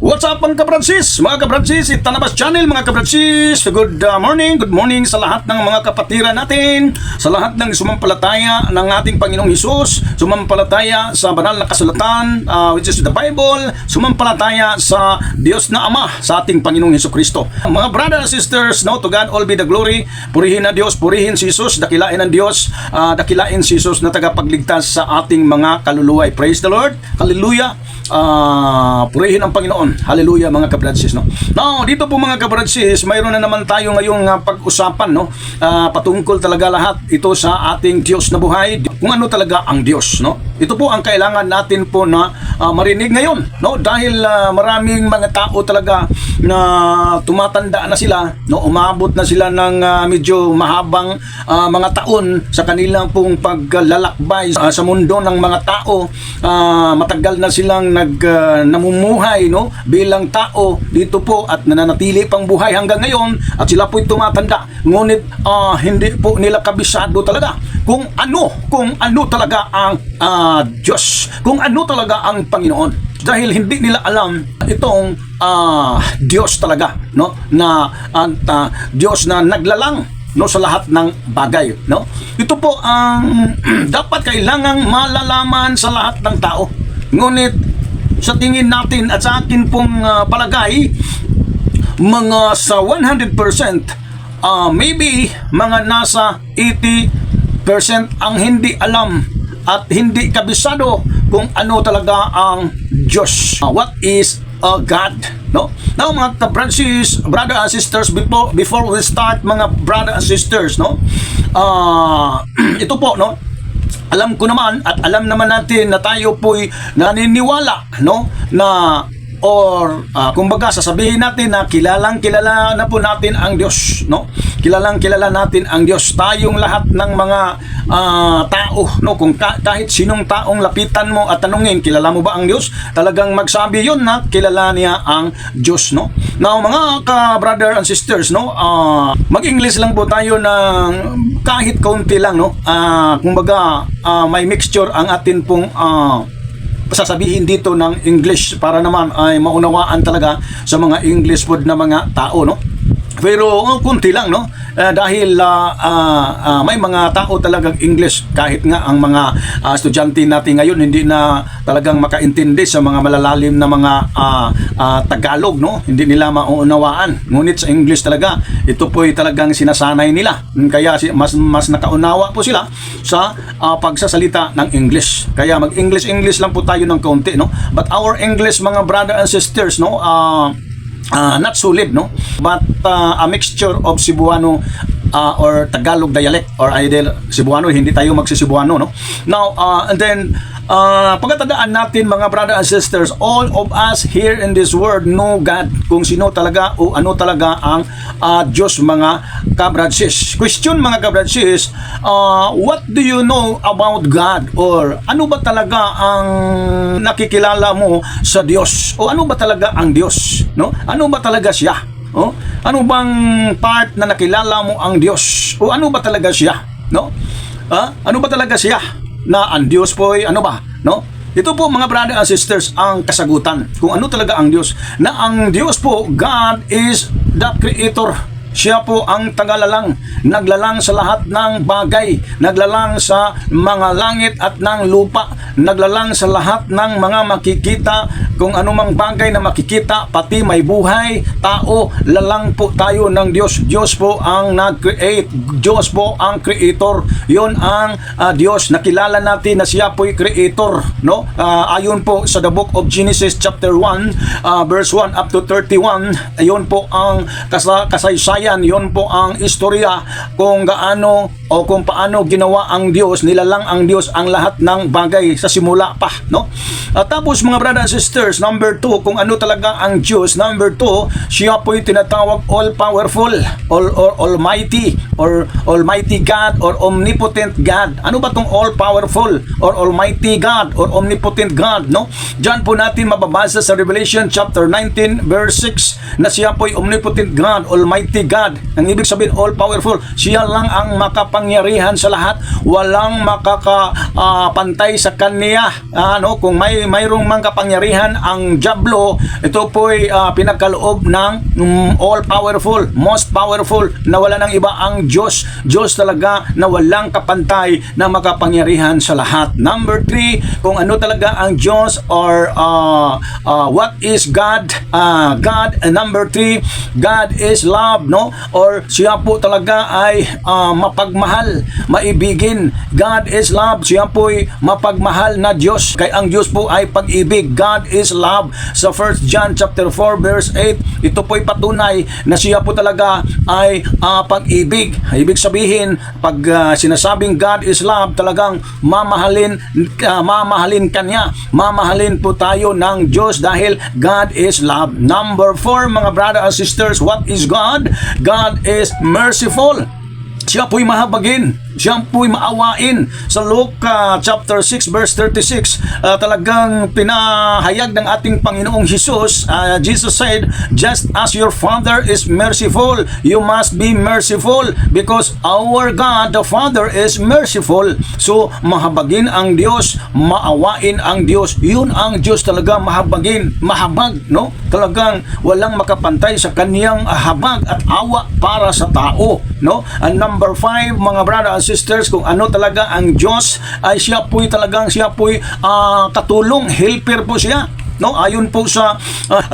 What's up mga kabransis? Mga kabransis, Itanabas Channel mga kabransis. Good morning sa lahat ng mga kapatiran natin, sa lahat ng sumampalataya ng ating Panginoong Hesus, sumampalataya sa banal na kasulatan, which is the Bible, sumampalataya sa Diyos na Ama, sa ating Panginoong Hesukristo. Mga brothers and sisters, no, to God all be the glory. Purihin na Diyos, purihin si Jesus, dakilain ng Diyos, dakilain si Jesus na tagapagligtas sa ating mga kaluluwa. Praise the Lord. Hallelujah. Purihin ang Panginoon. Hallelujah mga kabradsis, no? Now, dito po mga kabradsis, mayroon na naman tayo ngayong pag-usapan, no? Patungkol talaga lahat ito sa ating Diyos na buhay, kung ano talaga ang Diyos, no? Ito po ang kailangan natin po na marinig ngayon, no? Dahil maraming mga tao talaga na tumatanda na sila, no? Umabot na sila ng medyo mahabang mga taon sa kanilang pong paglalakbay sa mundo ng mga tao. Matagal na silang namumuhay, no, bilang tao dito po at nananatili pang buhay hanggang ngayon at sila po'y tumatanda, ngunit hindi po nila kabisado talaga kung ano talaga ang Diyos, kung ano talaga ang Panginoon, dahil hindi nila alam itong Diyos talaga, no, na Diyos na naglalang, no, sa lahat ng bagay, no. Ito po ang dapat kailangang malalaman sa lahat ng tao, ngunit sa tingin natin at sa akin pong palagay, mga sa 100%, maybe mga nasa 80% ang hindi alam at hindi kabisado kung ano talaga ang Diyos. What is God, no? Now mga kabransis, brother and sisters, before we start mga brother and sisters, no, ito po, no, alam ko naman at alam naman natin na tayo po'y naniniwala, no, na kumbaga sasabihin natin na kilala na po natin ang Diyos, no? Kilala natin ang Diyos. Tayong lahat ng mga tao, no, kung kahit sinong taong lapitan mo at tanungin, kilala mo ba ang Diyos? Talagang magsabi yun na kilala niya ang Diyos, no? Now, mga ka-brother and sisters, no, mag-English lang po tayo ng kahit kaunti lang, no? Kumbaga, may mixture ang atin pong sasabihin dito ng English para naman ay maunawaan talaga sa mga English word na mga tao, no? Pero kunti lang, no? Dahil may mga tao talagang English, kahit nga ang mga estudyante natin ngayon hindi na talagang makaintindi sa mga malalalim na mga Tagalog, no? Hindi nila maunawaan. Ngunit sa English talaga, ito po'y talagang sinasanay nila. Kaya mas nakaunawa po sila sa pagsasalita ng English. Kaya mag-English lang po tayo ng kaunti, no? But our English, mga brother and sisters, no, not solid, no, but a mixture of Cebuano or Tagalog dialect, or either Cebuano, hindi tayo magsisibuano, no. Now and then pagkatandaan natin mga brother and sisters, all of us here in this world know God, kung sino talaga o ano talaga ang Diyos, mga kabradsis. Question mga kabradsis, what do you know about God, or ano ba talaga ang nakikilala mo sa Diyos, o ano ba talaga ang Diyos, no? Ano ba talaga siya? Ano bang part na nakilala mo ang Diyos, o ano ba talaga siya, no? Ano ba talaga siya na ang Diyos po ay ano ba, no? Ito po mga brother and sisters ang kasagutan kung ano talaga ang Diyos. Na ang Diyos po, God is the Creator. Siya po ang tagalalang, naglalang sa lahat ng bagay, naglalang sa mga langit at ng lupa, naglalang sa lahat ng mga makikita, kung anumang bagay na makikita, pati may buhay, tao, lalang po tayo ng Diyos. Diyos po ang nag-create, Diyos po ang creator. Yon ang Diyos. Nakilala natin na siya po'y creator, no? Ayon po sa the book of Genesis chapter 1, verse 1 up to 31, ayon po ang kasaysayan, yon po ang istorya kung gaano o kung paano ginawa ang Diyos, nilalang ang Diyos ang lahat ng bagay sa simula pa, no? Tapos mga brother and sisters, number 2, kung ano talaga ang Diyos. Number 2, siya po'y tinatawag all-powerful, or almighty, or almighty God, or omnipotent God. Ano ba tong all-powerful, or almighty God, or omnipotent God, no? Diyan po natin mababasa sa Revelation chapter 19 verse 6 na siya po'y omnipotent God, almighty God. Ang ibig sabihin, all-powerful. Siya lang ang makapangyarihan sa lahat. Walang makakapantay sa kanya. Kung mayroong mang kapangyarihan ang diablo, ito po'y pinagkaloob ng all-powerful, most powerful, na wala ng iba ang Diyos. Diyos talaga na walang kapantay na makapangyarihan sa lahat. Number 3, kung ano talaga ang Diyos or what is God? God, number 3, God is love, no? Or siya po talaga ay mapagmahal, maibigin. God is love, siya po'y mapagmahal na Diyos. Kaya ang Diyos po ay pag-ibig. God is love. Sa 1 John chapter 4 verse 8, ito po'y patunay na siya po talaga ay pag-ibig. Ibig sabihin, pag sinasabing God is love, talagang mamahalin kanya. Mamahalin po tayo ng Diyos dahil God is love. Number 4, mga brother and sisters, what is God? God is merciful. Siya po'y mahabagin. Siya po'y maawain. Sa Luke chapter 6 verse 36, talagang pinahayag ng ating Panginoong Jesus. Jesus said, just as your Father is merciful, you must be merciful because our God the Father is merciful. So mahabagin ang Diyos, maawain ang Diyos. Yun ang Diyos talaga, mahabagin, mahabag, no? Talagang walang makapantay sa kaniyang habag at awa para sa tao, no? And number 5, mga brother and sisters, kung ano talaga ang Diyos, ay siya po'y katulong, helper po siya. No, ayon po sa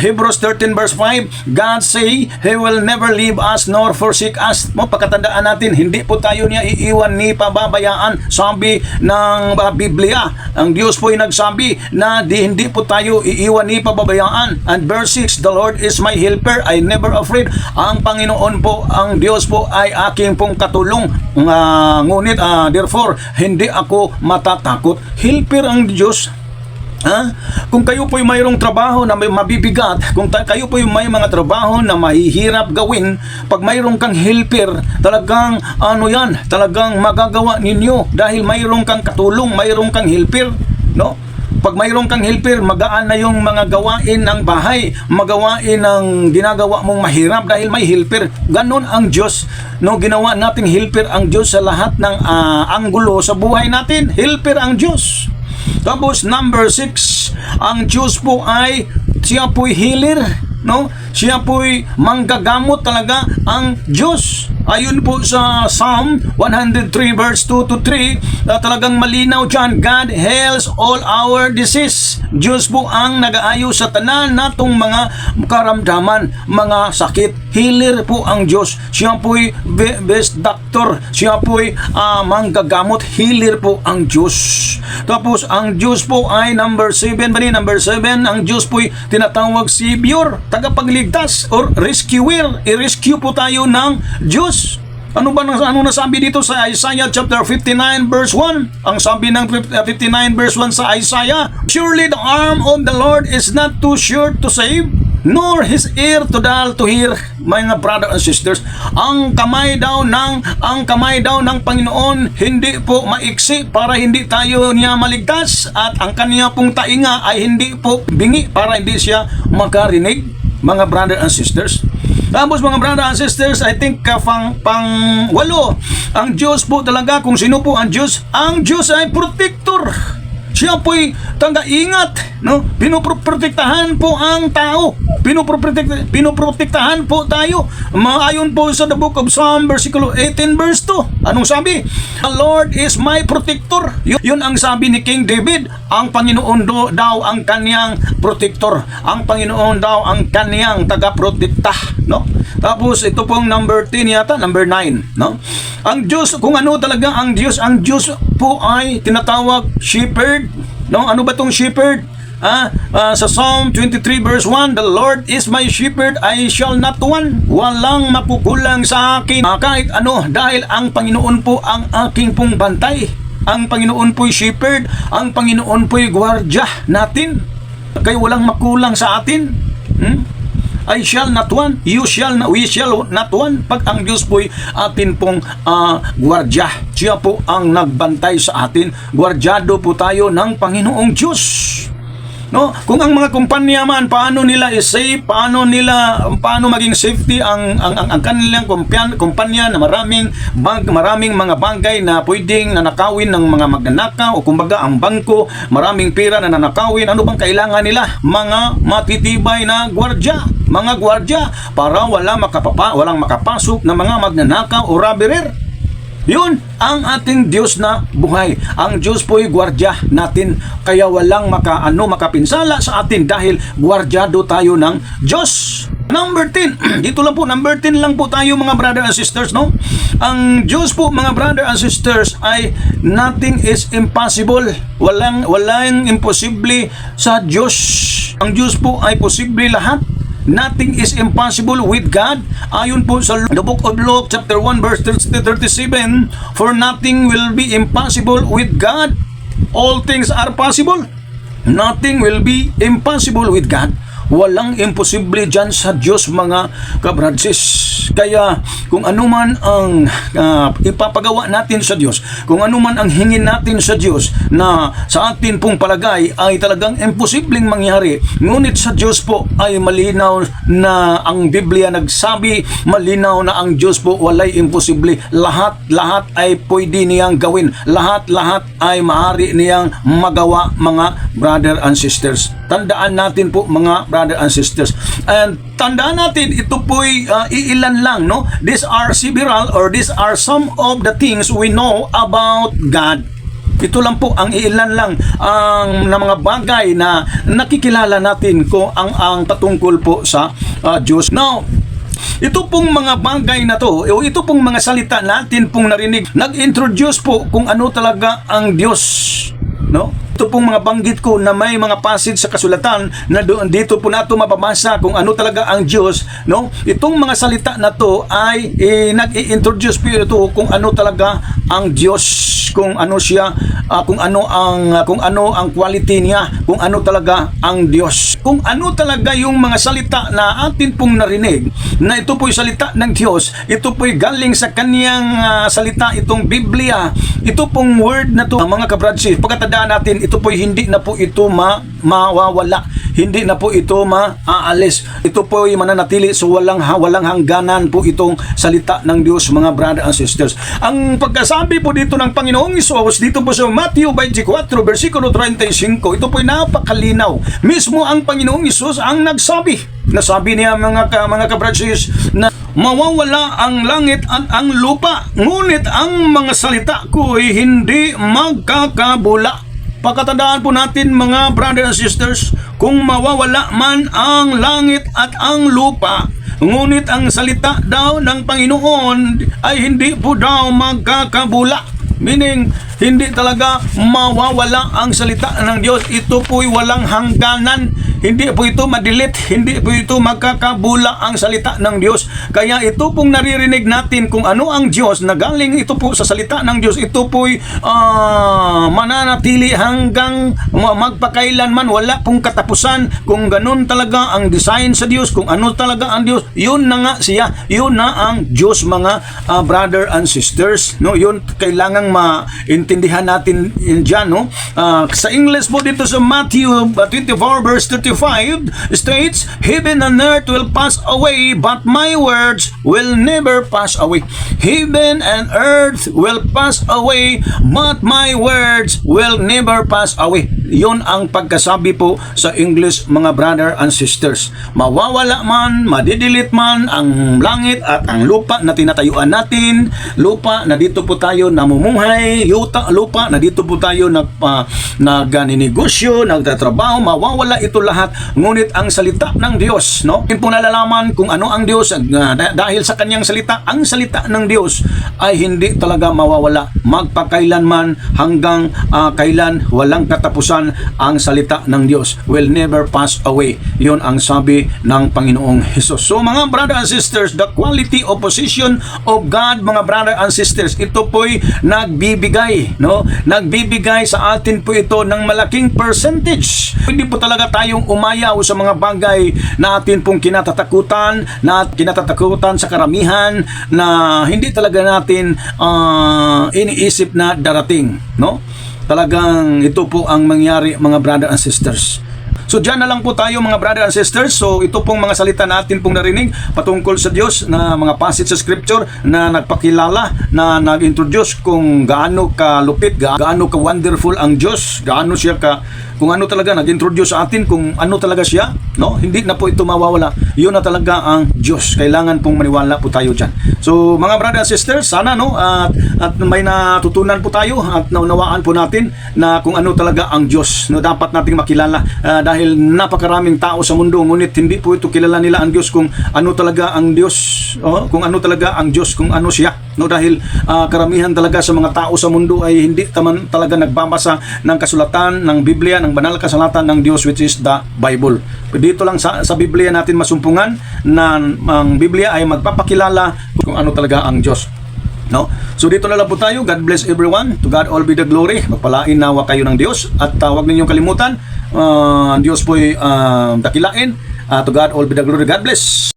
Hebrews 13 verse 5, God say He will never leave us nor forsake us. Pagkatandaan natin, hindi po tayo niya iiwan ni pababayaan. Sabi ng Biblia, ang Diyos po ay nagsabi na hindi po tayo iiwan ni pababayaan. And verse 6, the Lord is my helper, I never afraid. Ang Panginoon po, ang Diyos po ay aking pong katulong. Ngunit therefore, hindi ako matatakot. Helper ang Diyos. Kung kayo po'y mayroong trabaho na may mabibigat, kung kayo po'y may mga trabaho na mahihirap gawin, pag mayroong kang helper, talagang talagang magagawa ninyo dahil mayroong kang katulong, mayroong kang helper, no? Pag mayroong kang helper, magaan na yung mga gawain ng bahay, magawain ng ginagawa mong mahirap dahil may helper. Ganon ang Diyos, no? Ginawa nating helper ang Diyos sa lahat ng anggulo sa buhay natin. Helper ang Diyos. Tapos number 6, ang Diyos po ay siya po'y healer, no? Siya po'y manggagamot talaga ang Diyos. Ayun po sa Psalm 103 verse 2 to 3, talagang malinaw dyan, God heals all our disease. Diyos po ang nag-aayos sa tanan natong mga karamdaman, mga sakit. Healer po ang Diyos. Siya po'y best doctor. Siya po'y manggagamot. Healer po ang Diyos. Tapos ang Diyos po ay number 7, ang Diyos po'y tinatawag Savior, tagapagligtas or rescuer. I-rescue po tayo ng Diyos. Ano nasabi dito sa Isaiah chapter 59 verse 1? Ang sabi ng 59 verse 1 sa Isaiah, surely the arm of the Lord is not too short to save, nor his ear too dull to hear. Mga brother and sisters, ang kamay daw ng Panginoon hindi po maiksi para hindi tayo niya maligtas, at ang kaniya pong tainga ay hindi po bingi para hindi siya makarinig, mga brother and sisters. Tapos mga brother and sisters, I think pang-walo, ang Diyos po talaga, kung sino po ang Diyos ay protector. Siya po'y taga-ingat, no? Pinoprotektahan po ang tao. Pinoprotektahan po tayo. Maayon po sa the book of Psalm, versikulo 18 verse 2. Anong sabi? The Lord is my protector. Yun ang sabi ni King David. Ang Panginoon daw ang kaniyang protector. Ang Panginoon daw ang kaniyang taga-protekta, no? Tapos ito pong number 10 yata, number 9, no? Ang Diyos, kung ano talaga ang Diyos po ay tinatawag shepherd, no? Ano ba tong shepherd? Sa Psalm 23 verse 1, the Lord is my shepherd, I shall not want. Walang makukulang sa akin kahit ano, dahil ang Panginoon po ang aking pong bantay. Ang Panginoon po'y shepherd, ang Panginoon po'y gwardya natin. Kaya walang makulang sa atin. I shall not want, we shall not want. Pag ang Diyos po'y atin pong gwardya, siya po ang nagbantay sa atin. Gwardyado po tayo ng Panginoong Diyos. No, kung ang mga kumpanya man paano nila i-save, paano maging safety ang kanilang kumpanya na maraming mga bagay na pwedeng nanakawin ng mga magnanakaw, o kumbaga ang bangko, maraming pera na nanakawin. Ano bang kailangan nila? Mga matitibay na mga gwardya para walang makapasok na mga magnanakaw o robberer. Yun ang ating Diyos na buhay. Ang Diyos po'y gwardya natin, kaya walang makapinsala sa atin dahil gwardyado tayo ng Diyos. Number 10. Dito lang po, number 10 lang po tayo mga brother and sisters, no? Ang Diyos po mga brother and sisters ay nothing is impossible. Walang imposible sa Diyos. Ang Diyos po ay posible lahat. Nothing is impossible with God. Ayon po sa the book of Luke chapter 1 verse 37, for nothing will be impossible with God. All things are possible. Nothing will be impossible with God. Walang imposible dyan sa Diyos mga kabradsis. Kaya kung anuman ang ipapagawa natin sa Diyos, kung anuman ang hingin natin sa Diyos na sa atin pong palagay ay talagang imposibleng mangyari, ngunit sa Diyos po ay malinaw na ang Biblia nagsabi, malinaw na ang Diyos po walay imposible. Lahat ay pwede niyang gawin. Lahat ay maaari niyang magawa mga brother and sisters. Tandaan natin po mga brother and sisters. And tandaan natin, ito po'y iilan lang, no? These are several or these are some of the things we know about God. Ito lang po ang iilan lang na mga bagay na nakikilala natin kung ang patungkol po sa Diyos. Now, ito pong mga bagay na to, o ito pong mga salita natin pong narinig, nag-introduce po kung ano talaga ang Diyos, no? Ito pong mga banggit ko na may mga passage sa kasulatan na dito po nato mababasa kung ano talaga ang Diyos, no? Itong mga salita na to ay nag-i-introduce po ito kung ano talaga ang Diyos, kung ano siya, kung ano ang quality niya, kung ano talaga ang Diyos. Kung ano talaga yung mga salita na atin pong narinig, na ito po'y salita ng Diyos, ito po'y galing sa kaniyang salita, itong Biblia, ito pong word na to, mga kabradsis, pagkatandaan natin, ito po'y hindi na po ito mawawala, hindi na po ito maaalis, ito po'y mananatili, so walang hangganan po itong salita ng Diyos mga brother and sisters. Ang pagkasabi po dito ng Panginoong Hesus dito po sa Matthew 24 versikulo 35, ito po'y napakalinaw. Mismo ang Panginoong Hesus ang nasabi niya mga kabradsis na mawawala ang langit at ang lupa, ngunit ang mga salita ko'y hindi magkakabula. Pagkatandaan po natin mga brothers and sisters, kung mawawala man ang langit at ang lupa, ngunit ang salita daw ng Panginoon ay hindi po daw magkakabula. Meaning, hindi talaga mawawala ang salita ng Diyos. Ito po'y walang hangganan. Hindi po ito madelete, hindi po ito magkakabula ang salita ng Diyos. Kaya ito pong naririnig natin kung ano ang Diyos na galing ito po sa salita ng Diyos, ito po'y mananatili hanggang magpakailanman, wala pong katapusan. Kung ganun talaga ang design sa Diyos, kung ano talaga ang Diyos, yun na nga siya, yun na ang Diyos mga brother and sisters, no? Yun kailangang maintindihan natin dyan, no? Sa English po dito sa Matthew 24 verse 35 states, heaven and earth will pass away, but my words will never pass away. Heaven and earth will pass away, but my words will never pass away. Yun ang pagkasabi po sa English mga brother and sisters. Mawawala man, madidelete man ang langit at ang lupa na tinatayuan natin, lupa na dito po tayo namumuhay, lupa na dito po tayo nagninegosyo, nagtatrabaho, mawawala ito lahat. Ngunit ang salita ng Diyos, no? Yun po nalalaman kung ano ang Diyos dahil sa kanyang salita. Ang salita ng Diyos ay hindi talaga mawawala, magpakailanman hanggang kailan, walang katapusan. Ang salita ng Diyos will never pass away. Yun ang sabi ng Panginoong Hesus. So mga brother and sisters, the quality of position of God, mga brother and sisters, ito po'y nagbibigay, no? Nagbibigay sa atin po ito ng malaking percentage. Hindi po talaga tayong umayaw sa mga bagay na atin pong kinatatakutan sa karamihan, na hindi talaga natin iniisip na darating, no? Talagang ito po ang mangyari mga brother and sisters. So diyan na lang po tayo mga brother and sisters. So ito pong mga salita natin pong narinig patungkol sa Diyos na mga passage sa scripture na nagpakilala, na nag-introduce kung gaano ka lupit, gaano ka wonderful ang Diyos, gaano siya ka, kung ano talaga nag-introduce sa atin kung ano talaga siya, no? Hindi na po ito mawawala. Yun na talaga ang Diyos. Kailangan pong maniwala po tayo diyan. So mga brother and sisters, sana no at may natutunan po tayo at naunawaan po natin na kung ano talaga ang Diyos, no, dapat nating makilala dahil napakaraming tao sa mundo ngunit hindi po ito kilala nila ang Diyos kung ano talaga ang Diyos, kung ano talaga ang Diyos, kung ano siya, no, dahil karamihan talaga sa mga tao sa mundo ay hindi talaga nagbabasa ng kasulatan ng Biblia, ng banal kasulatan ng Diyos, which is the Bible. Dito lang sa Biblia natin masumpungan na ang Biblia ay magpapakilala kung ano talaga ang Diyos. No? So dito na lang po tayo. God bless everyone. To God all be the glory. Magpalain nawa kayo ng Diyos. At huwag ninyong kalimutan, ang Diyos po'y dakilain. To God all be the glory. God bless.